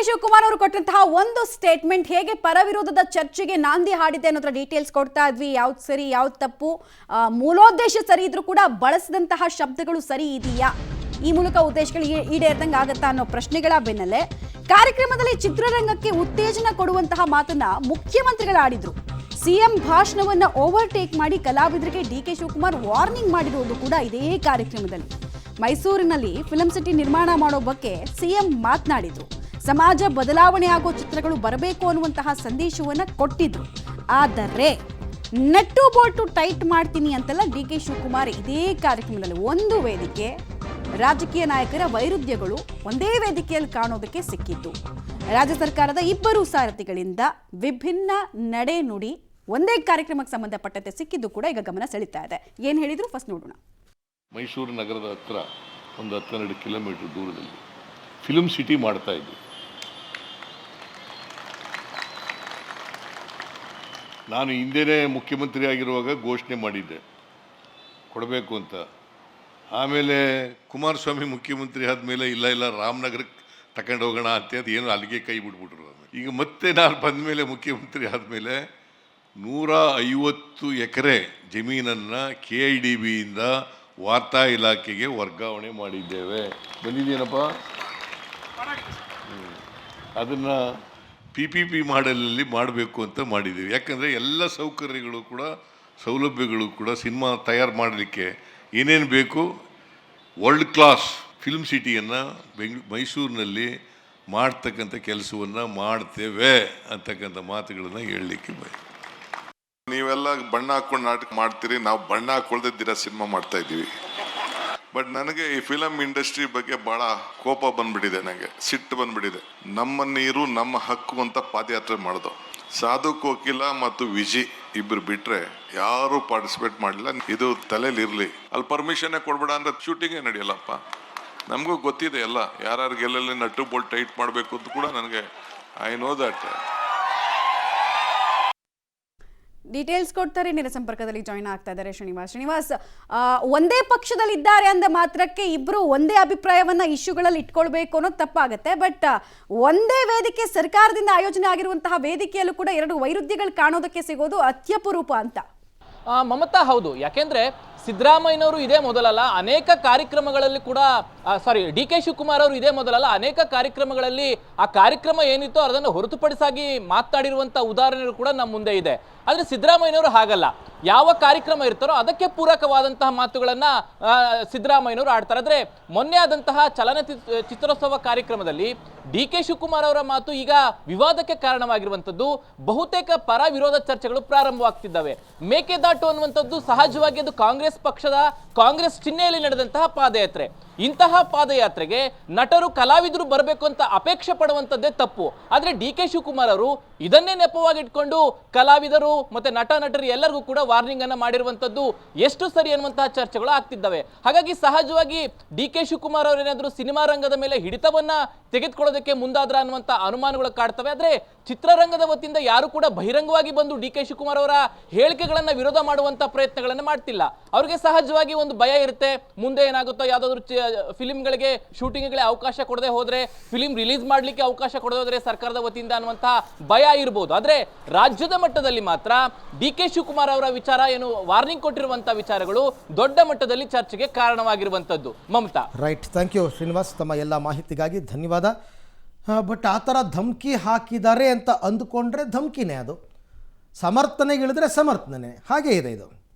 ಶಿವಕುಮಾರ್ ಅವರು ಕೊಟ್ಟಂತಹ ಒಂದು ಸ್ಟೇಟ್ಮೆಂಟ್ ಹೇಗೆ ಪರವಿರೋಧದ ಚರ್ಚೆಗೆ ನಾಂದಿ ಹಾಡಿದೆ ಅನ್ನೋದ್ರ ಡೀಟೇಲ್ಸ್ ಕೊಡ್ತಾ ಇದ್ವಿ. ಯಾವ್ದು ಸರಿ ಯಾವ್ದು ತಪ್ಪು, ಮೂಲೋದ್ದೇಶ ಸರಿ ಇದ್ರೂ ಕೂಡ ಬಳಸಿದಂತಹ ಶಬ್ದಗಳು ಸರಿ ಇದೆಯಾ, ಈ ಮೂಲಕ ಉದ್ದೇಶಗಳು ಈಡೇರ್ದಂಗೆ ಆಗತ್ತಾ ಅನ್ನೋ ಪ್ರಶ್ನೆಗಳ ಬೆನ್ನಲ್ಲೇ ಕಾರ್ಯಕ್ರಮದಲ್ಲಿ ಚಿತ್ರರಂಗಕ್ಕೆ ಉತ್ತೇಜನ ಕೊಡುವಂತಹ ಮಾತನ್ನ ಮುಖ್ಯಮಂತ್ರಿಗಳು ಆಡಿದ್ರು. ಸಿಎಂ ಭಾಷಣವನ್ನ ಓವರ್ಟೇಕ್ ಮಾಡಿ ಕಲಾವಿದರಿಗೆ ಡಿಕೆ ಶಿವಕುಮಾರ್ ವಾರ್ನಿಂಗ್ ಮಾಡಿರುವುದು ಕೂಡ ಇದೇ ಕಾರ್ಯಕ್ರಮದಲ್ಲಿ. ಮೈಸೂರಿನಲ್ಲಿ ಫಿಲಂ ಸಿಟಿ ನಿರ್ಮಾಣ ಮಾಡೋ ಬಗ್ಗೆ ಸಿಎಂ ಮಾತನಾಡಿದ್ರು. ಸಮಾಜ ಬದಲಾವಣೆ ಆಗೋ ಚಿತ್ರಗಳು ಬರಬೇಕು ಅನ್ನುವಂತಹ ಸಂದೇಶವನ್ನ ಕೊಟ್ಟಿದ್ರು. ಆದರೆ ನೆಟ್ಟು ಬೋಲ್ಟು ಟೈಟ್ ಮಾಡ್ತೀನಿ ಅಂತೆಲ್ಲ ಡಿಕೆ ಶಿವಕುಮಾರ್ ಇದೇ ಕಾರ್ಯಕ್ರಮದಲ್ಲಿ ಒಂದು ವೇದಿಕೆ ರಾಜಕೀಯ ನಾಯಕರ ವೈರುಧ್ಯಗಳು ಒಂದೇ ವೇದಿಕೆಯಲ್ಲಿ ಕಾಣೋದಕ್ಕೆ ಸಿಕ್ಕಿತ್ತು. ರಾಜ್ಯ ಸರ್ಕಾರದ ಇಬ್ಬರು ಸಾರಥಿಗಳಿಂದ ವಿಭಿನ್ನ ನಡೆ ನುಡಿ ಒಂದೇ ಕಾರ್ಯಕ್ರಮಕ್ಕೆ ಸಂಬಂಧಪಟ್ಟಂತೆ ಸಿಕ್ಕಿದ್ದು ಕೂಡ ಈಗ ಗಮನ ಸೆಳೀತಾ ಇದೆ. ಏನ್ ಹೇಳಿದ್ರು ಫಸ್ಟ್ ನೋಡೋಣ. ಮೈಸೂರು ನಗರದ ಹತ್ರ ಒಂದು 12 ಕಿಲೋಮೀಟರ್ ದೂರದಲ್ಲಿ ಫಿಲ್ಮ್ ಸಿಟಿ ಮಾಡ್ತಾ ಇದ್ವಿ. ನಾನು ಹಿಂದೆನೇ ಮುಖ್ಯಮಂತ್ರಿ ಆಗಿರುವಾಗ ಘೋಷಣೆ ಮಾಡಿದ್ದೆ ಕೊಡಬೇಕು ಅಂತ. ಆಮೇಲೆ ಕುಮಾರಸ್ವಾಮಿ ಮುಖ್ಯಮಂತ್ರಿ ಆದಮೇಲೆ ಇಲ್ಲ ರಾಮನಗರಕ್ಕೆ ತಗೊಂಡು ಹೋಗೋಣ ಅಂತ ಏನು ಅಲ್ಲಿಗೆ ಕೈ ಬಿಟ್ಬಿಟ್ರು. ಈಗ ಮತ್ತೆ ನಾನು ಬಂದ ಮೇಲೆ ಮುಖ್ಯಮಂತ್ರಿ ಆದಮೇಲೆ 150 ಎಕರೆ ಜಮೀನನ್ನು KIDBಯಿಂದ ವಾರ್ತಾ ಇಲಾಖೆಗೆ ವರ್ಗಾವಣೆ ಮಾಡಿದ್ದೇವೆ. ಬಂದಿದ್ದೇನಪ್ಪ, ಅದನ್ನು PPP ಮಾಡೆಲಲ್ಲಿ ಮಾಡಬೇಕು ಅಂತ ಮಾಡಿದ್ದೀವಿ. ಯಾಕಂದರೆ ಎಲ್ಲ ಸೌಲಭ್ಯಗಳು ಕೂಡ ಸಿನಿಮಾ ತಯಾರು ಮಾಡಲಿಕ್ಕೆ ಏನೇನು ಬೇಕು, ವರ್ಲ್ಡ್ ಕ್ಲಾಸ್ ಫಿಲ್ಮ್ ಸಿಟಿಯನ್ನು ಮೈಸೂರಿನಲ್ಲಿ ಮಾಡ್ತಕ್ಕಂಥ ಕೆಲಸವನ್ನು ಮಾಡ್ತೇವೆ ಅಂತಕ್ಕಂಥ ಮಾತುಗಳನ್ನು ಹೇಳಲಿಕ್ಕೆ ನೀವೆಲ್ಲ ಬಣ್ಣ ಹಾಕೊಂಡು ನಾಟಕ ಮಾಡ್ತೀರಿ, ನಾವು ಬಣ್ಣ ಹಾಕೊಳ್ದಿದ್ದೀರ ಸಿನಿಮಾ ಮಾಡ್ತಾ ಇದ್ದೀವಿ. ಬಟ್ ನನಗೆ ಈ ಫಿಲಮ್ ಇಂಡಸ್ಟ್ರಿ ಬಗ್ಗೆ ಬಹಳ ಕೋಪ ಬಂದ್ಬಿಟ್ಟಿದೆ, ನನಗೆ ಸಿಟ್ಟು ಬಂದ್ಬಿಟ್ಟಿದೆ. ನಮ್ಮ ನೀರು ನಮ್ಮ ಹಕ್ಕು ಅಂತ ಪಾದಯಾತ್ರೆ ಮಾಡೋದು. ಸಾಧು ಕೋಕಿಲ ಮತ್ತು ವಿಜಿ ಇಬ್ರು ಬಿಟ್ರೆ ಯಾರು ಪಾರ್ಟಿಸಿಪೇಟ್ ಮಾಡಲಿಲ್ಲ. ಇದು ತಲೆಯಲ್ಲಿ ಇರಲಿ. ಅಲ್ಲಿ ಪರ್ಮಿಷನ್ನೇ ಕೊಡ್ಬೇಡ ಅಂದ್ರೆ ಶೂಟಿಂಗೇ ನಡೆಯಲ್ಲಪ್ಪ. ನಮಗೂ ಗೊತ್ತಿದೆ ಎಲ್ಲ, ಯಾರ್ಯಾರಿಗೆ ಎಲ್ಲೆಲ್ಲಿ ನಟ್ಟು ಬೋಲ್ಟ್ ಟೈಟ್ ಮಾಡಬೇಕು ಅಂತ ಕೂಡ ನನಗೆ ಐ ನೋ ದಟ್. ಡೀಟೇಲ್ಸ್ ಕೊಡ್ತಾರೆ. ನೇರ ಸಂಪರ್ಕದಲ್ಲಿ ಜಾಯ್ನ್ ಆಗ್ತಾ ಇದ್ದಾರೆ ಶ್ರೀನಿವಾಸ್. ಒಂದೇ ಪಕ್ಷದಲ್ಲಿ ಇದ್ದಾರೆ ಅಂದ ಮಾತ್ರಕ್ಕೆ ಇಬ್ರು ಒಂದೇ ಅಭಿಪ್ರಾಯವನ್ನ ಇಶ್ಯೂಗಳಲ್ಲಿ ಇಟ್ಕೊಳ್ಬೇಕು ಅನ್ನೋದು ತಪ್ಪಾಗತ್ತೆ. ಬಟ್ ಒಂದೇ ವೇದಿಕೆ ಸರ್ಕಾರದಿಂದ ಆಯೋಜನೆ ಆಗಿರುವಂತಹ ವೇದಿಕೆಯಲ್ಲೂ ಕೂಡ ಎರಡು ವೈರುಧ್ಯಗಳು ಕಾಣೋದಕ್ಕೆ ಸಿಗೋದು ಅತ್ಯಪರೂಪ ಅಂತ. ಮಮತಾ, ಹೌದು. ಯಾಕೆಂದ್ರೆ ಸಿದ್ದರಾಮಯ್ಯನವರು ಇದೇ ಮೊದಲಲ್ಲ, ಅನೇಕ ಕಾರ್ಯಕ್ರಮಗಳಲ್ಲಿ ಕೂಡ DK ಶಿವಕುಮಾರ್ ಅವರು ಇದೇ ಮೊದಲಲ್ಲ, ಅನೇಕ ಕಾರ್ಯಕ್ರಮಗಳಲ್ಲಿ ಆ ಕಾರ್ಯಕ್ರಮ ಏನಿತ್ತೋ ಅದನ್ನು ಹೊರತುಪಡಿಸಾಗಿ ಮಾತನಾಡಿರುವಂಥ ಉದಾಹರಣೆಗಳು ಕೂಡ ನಮ್ಮ ಮುಂದೆ ಇದೆ. ಆದರೆ ಸಿದ್ದರಾಮಯ್ಯನವರು ಹಾಗಲ್ಲ. ಯಾವ ಕಾರ್ಯಕ್ರಮ ಇರ್ತಾರೋ ಅದಕ್ಕೆ ಪೂರಕವಾದಂತಹ ಮಾತುಗಳನ್ನು ಸಿದ್ದರಾಮಯ್ಯನವರು ಆಡ್ತಾರೆ. ಆದರೆ ಮೊನ್ನೆ ಆದಂತಹ ಚಿತ್ರೋತ್ಸವ ಕಾರ್ಯಕ್ರಮದಲ್ಲಿ DK ಶಿವಕುಮಾರ್ ಅವರ ಮಾತು ಈಗ ವಿವಾದಕ್ಕೆ ಕಾರಣವಾಗಿರುವಂಥದ್ದು. ಬಹುತೇಕ ಪರ ವಿರೋಧ ಚರ್ಚೆಗಳು ಪ್ರಾರಂಭವಾಗ್ತಿದ್ದಾವೆ. ಮೇಕೆದಾಟು ಅನ್ನುವಂಥದ್ದು ಸಹಜವಾಗಿ ಅದು ಕಾಂಗ್ರೆಸ್ ಚಿಹ್ನೆಯಲ್ಲಿ ನಡೆದಂತಹ ಪಾದಯಾತ್ರೆ. ಇಂತಹ ಪಾದಯಾತ್ರೆಗೆ ನಟರು ಕಲಾವಿದರು ಬರಬೇಕು ಅಂತ ಅಪೇಕ್ಷೆ ಪಡುವಂಥದ್ದೇ ತಪ್ಪು. ಆದರೆ DK ಶಿವಕುಮಾರ್ ಅವರು ಇದನ್ನೇ ನೆಪವಾಗಿಟ್ಕೊಂಡು ಕಲಾವಿದರು ಮತ್ತೆ ನಟರು ಎಲ್ಲರಿಗೂ ಕೂಡ ವಾರ್ನಿಂಗ್ ಅನ್ನ ಮಾಡಿರುವಂಥದ್ದು ಎಷ್ಟು ಸರಿ ಅನ್ನುವಂತಹ ಚರ್ಚೆಗಳು ಆಗ್ತಿದ್ದಾವೆ. ಹಾಗಾಗಿ ಸಹಜವಾಗಿ DK ಶಿವಕುಮಾರ್ ಅವರು ಏನಾದರೂ ಸಿನಿಮಾ ರಂಗದ ಮೇಲೆ ಹಿಡಿತವನ್ನ ತೆಗೆದುಕೊಳ್ಳೋದಕ್ಕೆ ಮುಂದಾದ್ರ ಅನ್ನುವಂಥ ಅನುಮಾನಗಳು ಕಾಡ್ತವೆ. ಆದರೆ ಚಿತ್ರರಂಗದ ವತಿಯಿಂದ ಯಾರು ಕೂಡ ಬಹಿರಂಗವಾಗಿ ಬಂದು DK ಶಿವಕುಮಾರ್ ಅವರ ಹೇಳಿಕೆಗಳನ್ನ ವಿರೋಧ ಮಾಡುವಂತ ಪ್ರಯತ್ನಗಳನ್ನ ಮಾಡ್ತಿಲ್ಲ. ಅವ್ರಿಗೆ ಸಹಜವಾಗಿ ಒಂದು ಭಯ ಇರುತ್ತೆ, ಮುಂದೆ ಏನಾಗುತ್ತೋ, ಯಾವ್ದಾದ್ರು ಫಿಲಿಂಗಳಿಗೆ ಶೂಟಿಂಗ್ಗಳಿಗೆ ಅವಕಾಶ ಕೊಡದೆ ಹೋದ್ರೆ, ಫಿಲಿಂ ರಿಲೀಸ್ ಮಾಡ್ಲಿಕ್ಕೆ ಅವಕಾಶ ಕೊಡದೆ ಹೋದ್ರೆ ಸರ್ಕಾರದ ವತಿಯಿಂದ ಅನ್ನುವಂತಹ ಭಯ ಇರಬಹುದು. ಆದ್ರೆ ರಾಜ್ಯದ ಮಟ್ಟದಲ್ಲಿ ಮಾತ್ರ DK ಶಿವಕುಮಾರ್ ಅವರ ವಿಚಾರ ಏನು ವಾರ್ನಿಂಗ್ ಕೊಟ್ಟಿರುವಂತಹ ವಿಚಾರಗಳು ದೊಡ್ಡ ಮಟ್ಟದಲ್ಲಿ ಚರ್ಚೆಗೆ ಕಾರಣವಾಗಿರುವಂತದ್ದು. Mamata, right. Thank you Srinivas, ತಮ್ಮ ಎಲ್ಲ ಮಾಹಿತಿಗಾಗಿ ಧನ್ಯವಾದ. ಬಟ್ ಆ ಥರ ಧಮಕಿ ಹಾಕಿದ್ದಾರೆ ಅಂತ ಅಂದುಕೊಂಡ್ರೆ ಧಮಕಿನೇ, ಅದು ಸಮರ್ಥನೆಗಿಳಿದ್ರೆ ಸಮರ್ಥನೆ, ಹಾಗೇ ಇದೆ ಇದು.